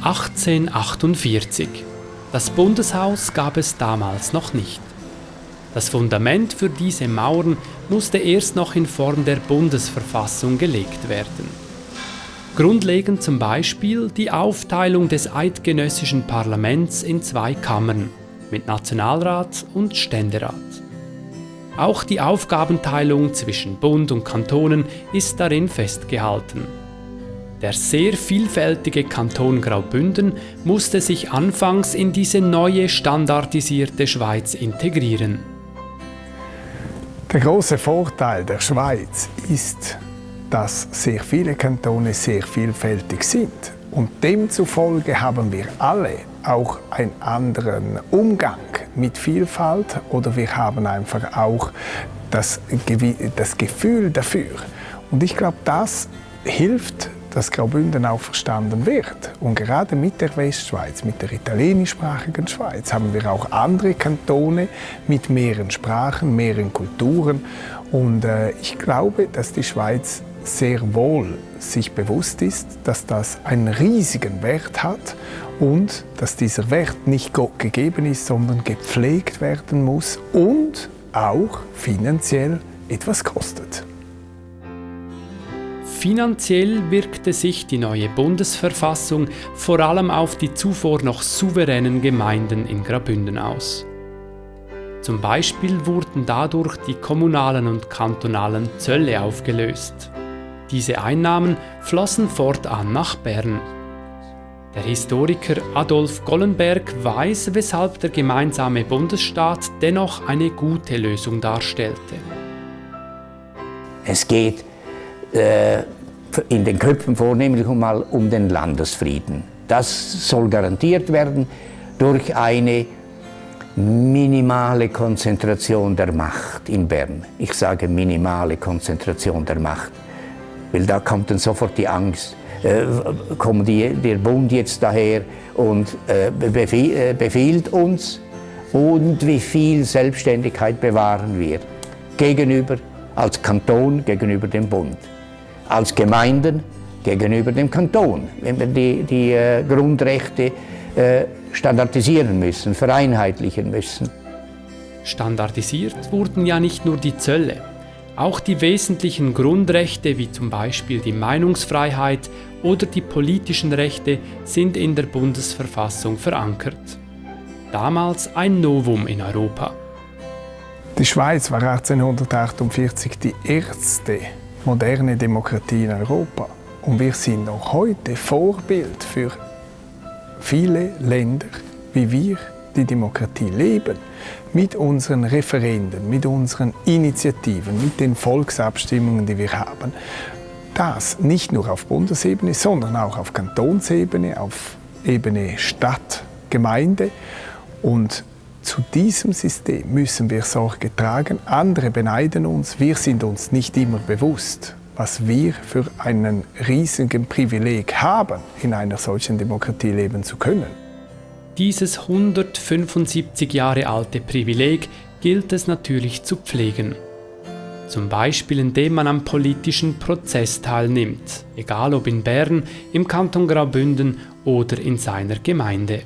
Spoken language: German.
1848. Das Bundeshaus gab es damals noch nicht. Das Fundament für diese Mauern musste erst noch in Form der Bundesverfassung gelegt werden. Grundlegend zum Beispiel die Aufteilung des eidgenössischen Parlaments in 2 Kammern mit Nationalrat und Ständerat. Auch die Aufgabenteilung zwischen Bund und Kantonen ist darin festgehalten. Der sehr vielfältige Kanton Graubünden musste sich anfangs in diese neue standardisierte Schweiz integrieren. Der große Vorteil der Schweiz ist, dass sehr viele Kantone sehr vielfältig sind. Und demzufolge haben wir alle auch einen anderen Umgang mit Vielfalt oder wir haben einfach auch das Gefühl dafür. Und ich glaube, das hilft, dass Graubünden auch verstanden wird. Und gerade mit der Westschweiz, mit der italienischsprachigen Schweiz, haben wir auch andere Kantone mit mehreren Sprachen, mehreren Kulturen. Und ich glaube, dass die Schweiz sehr wohl sich bewusst ist, dass das einen riesigen Wert hat und dass dieser Wert nicht Gott gegeben ist, sondern gepflegt werden muss und auch finanziell etwas kostet. Finanziell wirkte sich die neue Bundesverfassung vor allem auf die zuvor noch souveränen Gemeinden in Graubünden aus. Zum Beispiel wurden dadurch die kommunalen und kantonalen Zölle aufgelöst. Diese Einnahmen flossen fortan nach Bern. Der Historiker Adolf Gollenberg weiß, weshalb der gemeinsame Bundesstaat dennoch eine gute Lösung darstellte. Es geht in den Köpfen vornehmlich um den Landesfrieden. Das soll garantiert werden durch eine minimale Konzentration der Macht in Bern. Ich sage minimale Konzentration der Macht, weil da kommt dann sofort die Angst, kommt der Bund jetzt daher und befiehlt uns und wie viel Selbstständigkeit bewahren wir als Kanton gegenüber dem Bund. Als Gemeinden gegenüber dem Kanton, wenn wir die Grundrechte standardisieren müssen, vereinheitlichen müssen. Standardisiert wurden ja nicht nur die Zölle, auch die wesentlichen Grundrechte wie zum Beispiel die Meinungsfreiheit oder die politischen Rechte sind in der Bundesverfassung verankert. Damals ein Novum in Europa. Die Schweiz war 1848 die erste moderne Demokratie in Europa. Und wir sind noch heute Vorbild für viele Länder, wie wir die Demokratie leben. Mit unseren Referenden, mit unseren Initiativen, mit den Volksabstimmungen, die wir haben. Das nicht nur auf Bundesebene, sondern auch auf Kantonsebene, auf Ebene Stadt, Gemeinde. Und zu diesem System müssen wir Sorge tragen. Andere beneiden uns. Wir sind uns nicht immer bewusst, was wir für einen riesigen Privileg haben, in einer solchen Demokratie leben zu können. Dieses 175 Jahre alte Privileg gilt es natürlich zu pflegen. Zum Beispiel indem man am politischen Prozess teilnimmt, egal ob in Bern, im Kanton Graubünden oder in seiner Gemeinde.